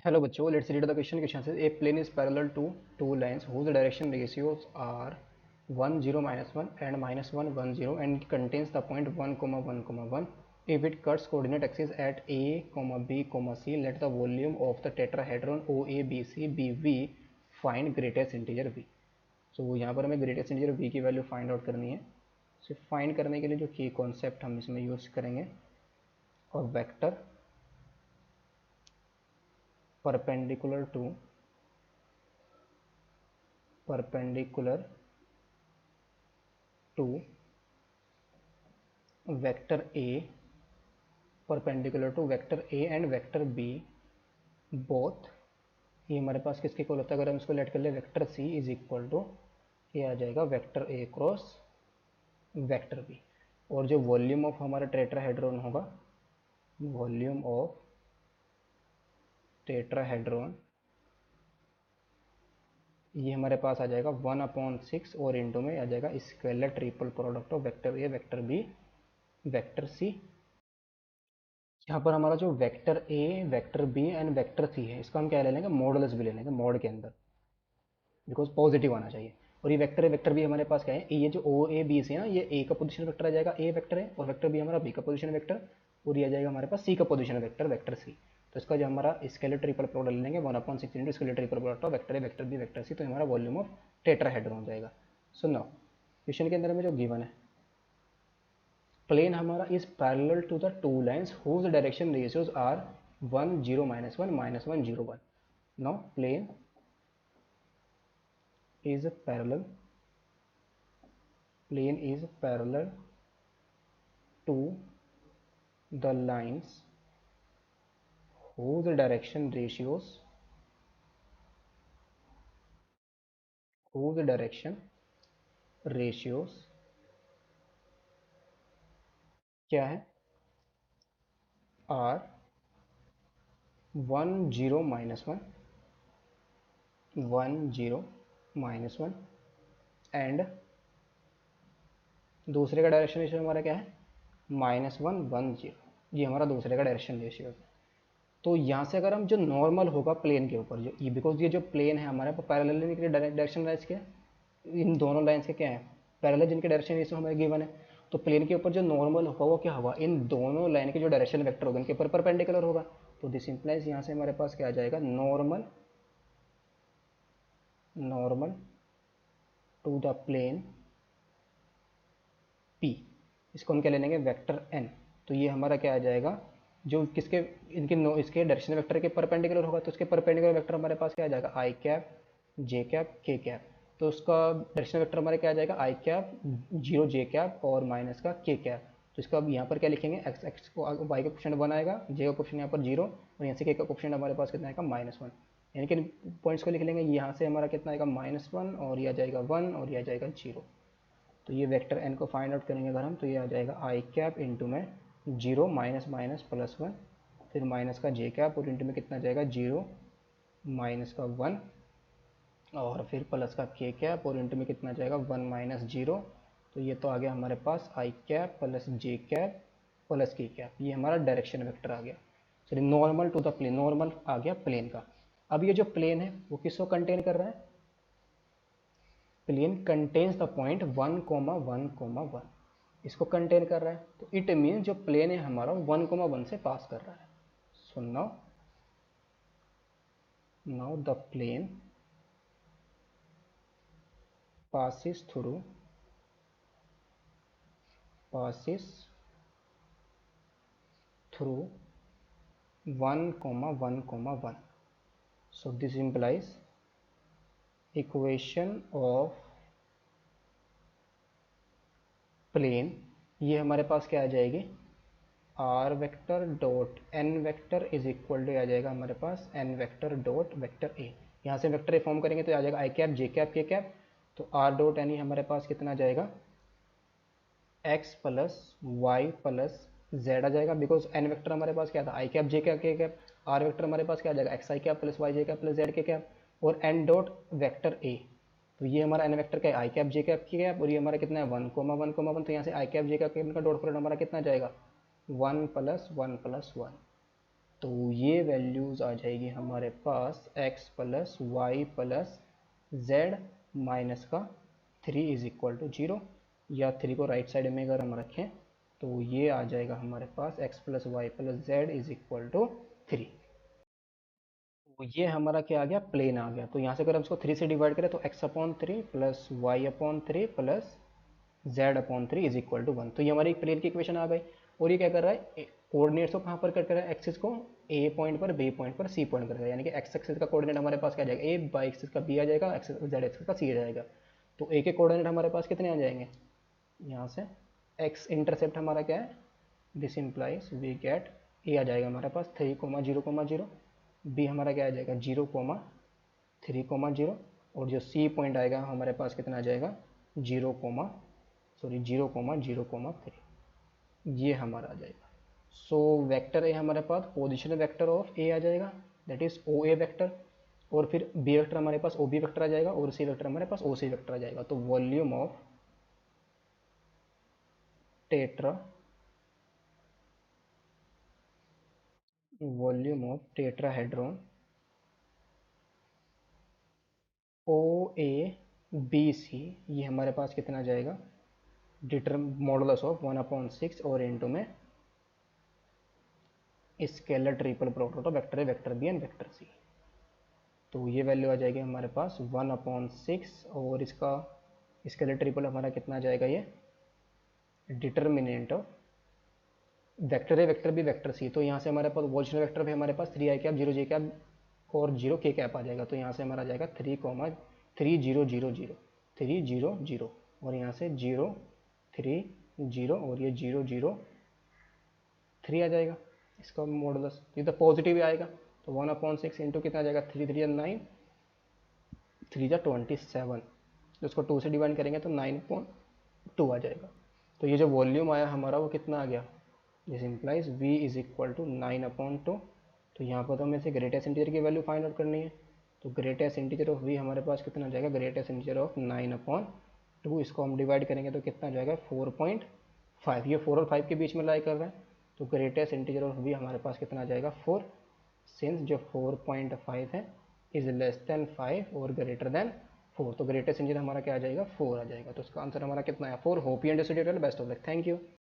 Hello बच्चों, let's read the question. Question says a plane is parallel to two lines whose direction ratios are 1 0 minus 1 and minus 1 1 0 and it contains the point 1 comma 1 comma 1. If it cuts coordinate axis at a comma b comma c, let the volume of the tetrahedron OABC be v. Find greatest integer v. So यहाँ पर हमें greatest integer v की value find out करनी है. सिर्फ find करने के लिए जो की कॉन्सेप्ट हम इसमें यूज करेंगे और vector perpendicular to vector A perpendicular to vector A and vector B both. ये हमारे पास किसके इक्वल होता है? अगर हम इसको लेट कर ले vector C is equal to ये आ जाएगा vector A cross vector B. और जो वॉल्यूम ऑफ हमारा टेट्राहेड्रॉन होगा, वॉल्यूम ऑफ टेट्राहेड्रॉन ये हमारे पास आ जाएगा 1/6 और इंटू में आ जाएगा scalar triple product of vector A vector B vector C. यहाँ पर हमारा जो vector A vector B and vector C है, इसका हम क्या ले लेंगे? मॉडुलस भी ले लेंगे मॉड के अंदर, बिकॉज पॉजिटिव आना चाहिए. और ये वेक्टर ए वेक्टर बी हमारे पास क्या है? ये जो ओ ए बी से है ना, ये ए का पोजीशन वेक्टर आ जाएगा, ए वेक्टर है, और वेक्टर बी हमारा बी का पोजीशन वेक्टर, और ये आ जाएगा हमारे पास सी का पोजीशन वेक्टर वेक्टर सी. तो इसका जो हमारा स्केलर ट्रिपल प्रोडक्ट ले लेंगे 1/6 into scalar triple product of vector A vector B vector C, तो हमारा वॉल्यूम ऑफ टेट्राहेड्रॉन हो जाएगा. सुनो, क्वेश्चन के अंदर में जो गिवन है, प्लेन हमारा is parallel to the two lines whose direction ratios are 1 0 minus 1 minus 1 0 1. Now plane is parallel to the lines whose direction ratios क्या है? आर 1 0 minus 1 1 0 minus 1 एंड दूसरे का डायरेक्शन रेशियो हमारा क्या है? -1 1 0. ये हमारा दूसरे का डायरेक्शन रेशियो है. तो यहाँ से अगर हम जो नॉर्मल होगा प्लेन के ऊपर, जो ये बिकॉज ये जो प्लेन है हमारे पास पैरेलल के डायरेक्शन लाइन्स के, इन दोनों लाइन्स के क्या है? पैरेलल जिनके डायरेक्शन रेशियो हमें गिवन है. तो प्लेन के ऊपर जो नॉर्मल होगा वो क्या होगा? इन दोनों लाइन के जो डायरेक्शन वेक्टर होगा इनके ऊपर परपेंडिकुलर होगा. तो दिस इंप्लाइज यहाँ से हमारे पास क्या आ जाएगा? Normal to the plane P. इसको हम क्या ले लेंगे? Vector N. तो ये हमारा क्या आ जाएगा? जो किसके इनके इसके डायरेक्शन वेक्टर के परपेंडिकुलर होगा, तो उसके परपेंडिकुलर वेक्टर हमारे पास क्या आ जाएगा? I cap J cap K cap. तो उसका डायरेक्शन वेक्टर हमारे क्या आ जाएगा? आई कैप 0 जे कैप और माइनस का के कैप. तो इसका अब यहाँ पर क्या लिखेंगे? एक्स एक्स को वाई का क्वेश्चन 1 आएगा, जे का क्वेश्चन यहाँ पर 0 और यहाँ से के का क्वेश्चन हमारे पास कितना आएगा? -1. यानी कि पॉइंट्स को लिख लेंगे. यहाँ से हमारा कितना आएगा? -1 और ये आ जाएगा 1 और ये आ जाएगा 0. तो ये वेक्टर एन को फाइंड आउट करेंगे अगर हम, तो ये आ जाएगा आई कैप इंटू में 0 माइनस माइनस प्लस 1, फिर माइनस का जे कैप और इंटू में कितना जाएगा? 0 माइनस का 1 और फिर प्लस का के कैप और इंटू में कितना जाएगा? 1 माइनस 0. तो ये तो आ गया हमारे पास I cap plus J cap plus K cap. ये हमारा डायरेक्शन वेक्टर आ गया. चलिए, normal to the plane, normal आ गया प्लेन का. अब ये जो प्लेन है वो किसको कंटेन कर रहा है? Plane contains the point 1 1 1. इसको कंटेन कर रहा है, तो इट मीन जो प्लेन है हमारा 1 1 से पास कर रहा है. So now the plane passes through 1 1 1. So this implies equation of plane ये हमारे पास क्या आ जाएगी? R vector dot N vector is equal to आ जाएगा हमारे पास N vector dot vector A. यहाँ से वेक्टर ए फॉर्म करेंगे तो आ जाएगा I cap J cap K cap. तो आर डॉट एन ही हमारे पास कितना जाएगा? X plus Y plus Z आ जाएगा, बिकॉज एन वेक्टर हमारे पास क्या था? I cap J cap K cap. Are vector हमारे पास क्या आ जाएगा? एक्स आई कैप प्लस वाई जे कैप प्लस जेड के कैप. और एन डॉट वेक्टर ए, तो ये हमारा एन वेक्टर का है आई कैप जे कैप की कैप, और ये हमारा कितना है? 1 1 1. तो यहाँ से आई कैप जे कैप का डॉट प्रोडक्ट हमारा कितना जाएगा? 1 + 1 + 1. तो ये वैल्यूज़ आ जाएगी हमारे पास x plus Y plus Z minus का 3 इज इक्वल टू 0, या 3 को राइट साइड में अगर हम रखें तो ये आ जाएगा हमारे पास x plus Y plus Z is equal to 3। तो ये हमारा क्या आ गया, प्लेन आ गया। तो यहाँ से अगर हम इसको 3 से डिवाइड करें तो x upon 3 plus Y upon 3 plus Z upon 3 is equal to 1। तो ये हमारी एक प्लेन की इक्वेशन आ गई। और ये क्या कर रहा है, कोऑर्डिनेट्स को कहाँ पर कट कर रहा है, एक्सिस को ए पॉइंट पर, बी पॉइंट पर, सी पॉइंट कर रहा है। यानी कि एक्स एक्सिस का कोऑर्डिनेट हमारे पास क्या आ जाएगा, ए, बाई एक्सिस का बी आ जाएगा, जेड एक्सिस का सी आ जाएगा। तो ए के कोऑर्डिनेट हमारे पास कितने आ जाएंगे, यहाँ से एक्स इंटरसेप्ट हमारा क्या है, this implies we get A आ जाएगा हमारे पास 3,0,0,0, बी हमारा क्या आ जाएगा 0,3,0, और जो सी पॉइंट आएगा हमारे पास कितना आ जाएगा 0,0,3। ये हमारा आ जाएगा। सो वेक्टर ए हमारे पास पोजिशन वेक्टर ऑफ ए आ जाएगा, that is O A vector. और फिर बी वेक्टर हमारे पास ओ बी वेक्टर आ जाएगा, और सी वेक्टर हमारे पास ओ सी वेक्टर आ जाएगा। तो volume of tetra, volume of tetrahedron O A B C, ये हमारे पास कितना आ जाएगा, मॉडुलस ऑफ 1/6 और इनटू में scalar triple product of vector A vector B and vector C. तो ये वैल्यू आ जाएगी हमारे पास 1/6, और इसका स्केलर ट्रिपल हमारा कितना आ जाएगा, ये determinant of vector A vector B vector C. तो यहाँ से हमारे पास वॉल्यूशन वेक्टर भी हमारे पास 3 आई कैप 0 जे कैप और 0 के कैप आ जाएगा। तो यहाँ से हमारा आ जाएगा 3,0,0,0 3,0,0, और यहाँ से 0,3,0, और ये 0,0,3 आ जाएगा इसका मॉडुलस। ये तो पॉजिटिव ही आएगा। तो 1/6 इंटू कितना आ जाएगा, 3 3 9, 3 27, तो इसको 2 से डिवाइड करेंगे तो 9.2 आ जाएगा। तो ये जो वॉल्यूम आया हमारा वो कितना आ गया, this implies v is equal to 9/2। तो यहाँ पर तो हमें से ग्रेटेस्ट इंटीजर की वैल्यू फाइंड आउट करनी है। तो ग्रेटेस्ट इंटीजर ऑफ v हमारे पास कितना आ जाएगा, ग्रेटेस्ट इंटीजर ऑफ 9/2, इसको हम डिवाइड करेंगे तो कितना आ जाएगा 4.5। ये 4 और 5 के बीच में लाई कर रहा है। तो ग्रेटेस्ट इंटीजर ऑफ v हमारे पास कितना आ जाएगा 4, सिंस जो 4.5 है इज लेस देन 5 और ग्रेटर देन 4। तो ग्रेटेस्ट इंटीजर हमारा क्या आ जाएगा 4 आ जाएगा। तो इसका आंसर हमारा कितना है 4। Hope you understood it, best of luck, thank you.